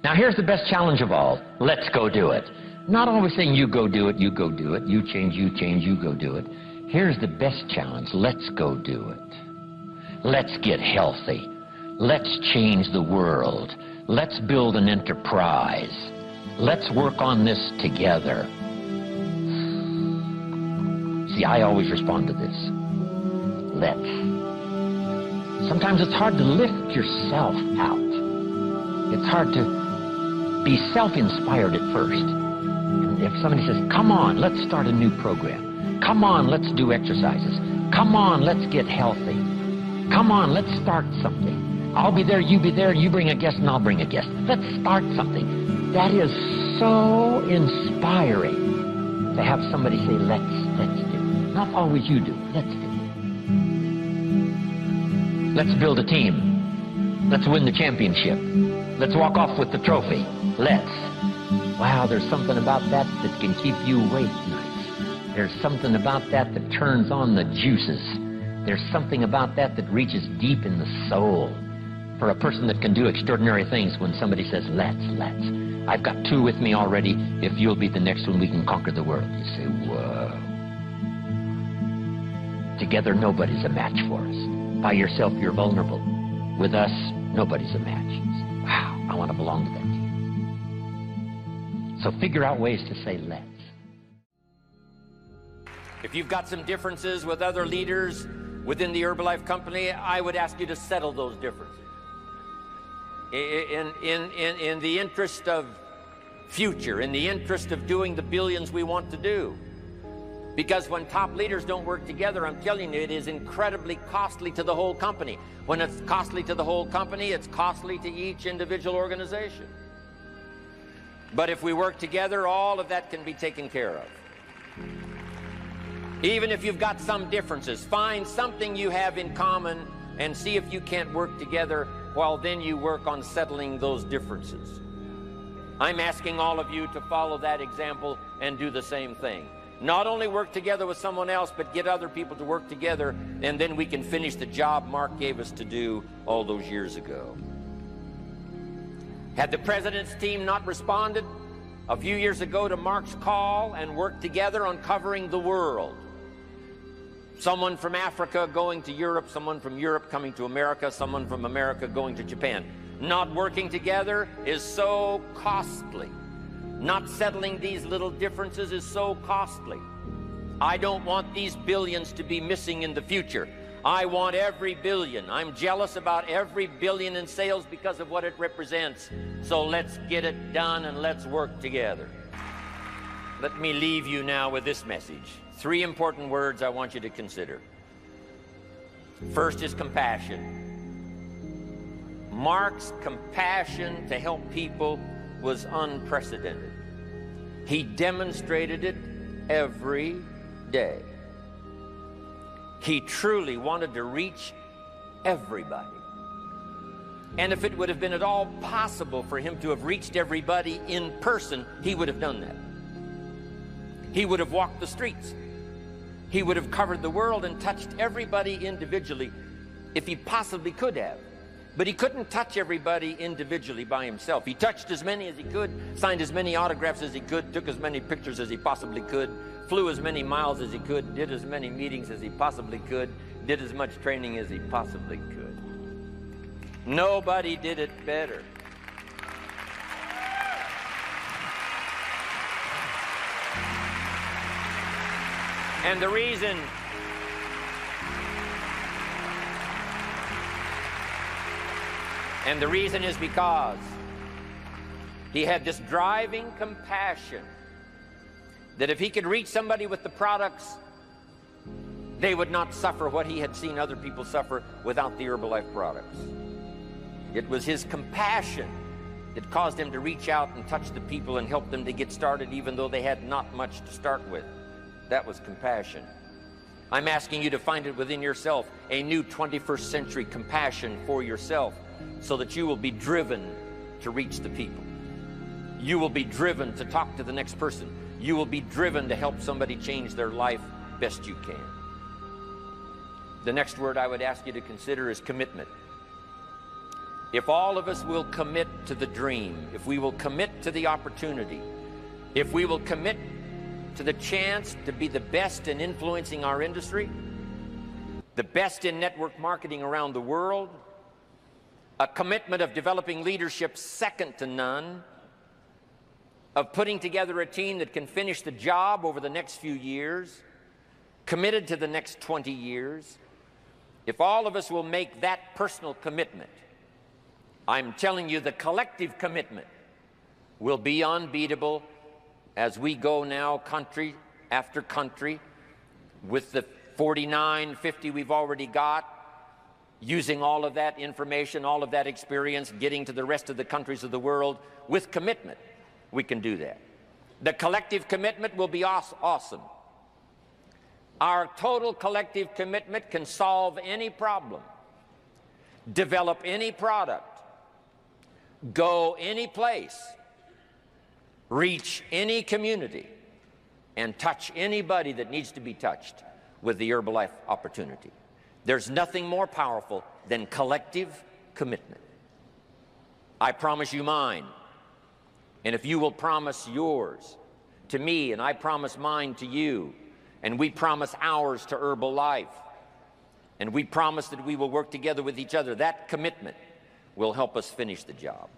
Now here's the best challenge of all. Let's go do it. Not always saying you go do it, you go do it, you change, you go do it. Here's the best challenge. Let's go do it. Let's get healthy. Let's change the world. Let's build an enterprise. Let's work on this together. See, I always respond to this. Let's. Sometimes it's hard to lift yourself out. It's hard to be self-inspired at first. And if somebody says, come on, let's start a new program. Come on, let's do exercises. Come on, let's get healthy. Come on, let's start something. I'll be there, you be there, you bring a guest and I'll bring a guest. Let's start something. That is so inspiring to have somebody say, let's do. Not always you do, let's do. Let's build a team. Let's win the championship. Let's walk off with the trophy. Let's. Wow, there's something about that that can keep you awake nights. There's something about that that turns on the juices. There's something about that that reaches deep in the soul. For a person that can do extraordinary things when somebody says, let's. I've got two with me already. If you'll be the next one, we can conquer the world. You say, whoa. Together, nobody's a match for us. By yourself, you're vulnerable. With us, nobody's a match. You say, wow, I want to belong to that team. So figure out ways to say, let's. If you've got some differences with other leaders within the Herbalife company, I would ask you to settle those differences. In the interest of future, in the interest of doing the billions we want to do. Because when top leaders don't work together, I'm telling you, it is incredibly costly to the whole company. When it's costly to the whole company, it's costly to each individual organization. But if we work together, all of that can be taken care of. Even if you've got some differences, find something you have in common and see if you can't work together, while then you work on settling those differences. I'm asking all of you to follow that example and do the same thing. Not only work together with someone else, but get other people to work together, and then we can finish the job Mark gave us to do all those years ago. Had the president's team not responded a few years ago to Mark's call and worked together on covering the world, someone from Africa going to Europe, someone from Europe coming to America, someone from America going to Japan. Not working together is so costly. Not settling these little differences is so costly. I don't want these billions to be missing in the future. I want every billion. I'm jealous about every billion in sales because of what it represents. So let's get it done and let's work together. Let me leave you now with this message. 3 important words I want you to consider. First is compassion. Mark's compassion to help people was unprecedented. He demonstrated it every day. He truly wanted to reach everybody. And if it would have been at all possible for him to have reached everybody in person, he would have done that. He would have walked the streets. He would have covered the world and touched everybody individually if he possibly could have. But he couldn't touch everybody individually by himself. He touched as many as he could, signed as many autographs as he could, took as many pictures as he possibly could, flew as many miles as he could, did as many meetings as he possibly could, did as much training as he possibly could. Nobody did it better. And the reason is because he had this driving compassion that if he could reach somebody with the products, they would not suffer what he had seen other people suffer without the Herbalife products. It was his compassion that caused him to reach out and touch the people and help them to get started even though they had not much to start with. That was compassion. I'm asking you to find it within yourself, a new 21st century compassion for yourself, so that you will be driven to reach the people. You will be driven to talk to the next person. You will be driven to help somebody change their life best you can. The next word I would ask you to consider is commitment. if all of us will commit to the dream, if we will commit to the opportunity, if we will commit to the chance to be the best in influencing our industry, the best in network marketing around the world, a commitment of developing leadership second to none, of putting together a team that can finish the job over the next few years, committed to the next 20 years, if all of us will make that personal commitment, I'm telling you the collective commitment will be unbeatable as we go now country after country with the 49, 50 we've already got, using all of that information, all of that experience, getting to the rest of the countries of the world with commitment. We can do that. The collective commitment will be awesome. Our total collective commitment can solve any problem, develop any product, go any place, reach any community, and touch anybody that needs to be touched with the Herbalife opportunity. There's nothing more powerful than collective commitment. I promise you mine. And if you will promise yours to me, and I promise mine to you, and we promise ours to Herbalife, and we promise that we will work together with each other, that commitment will help us finish the job.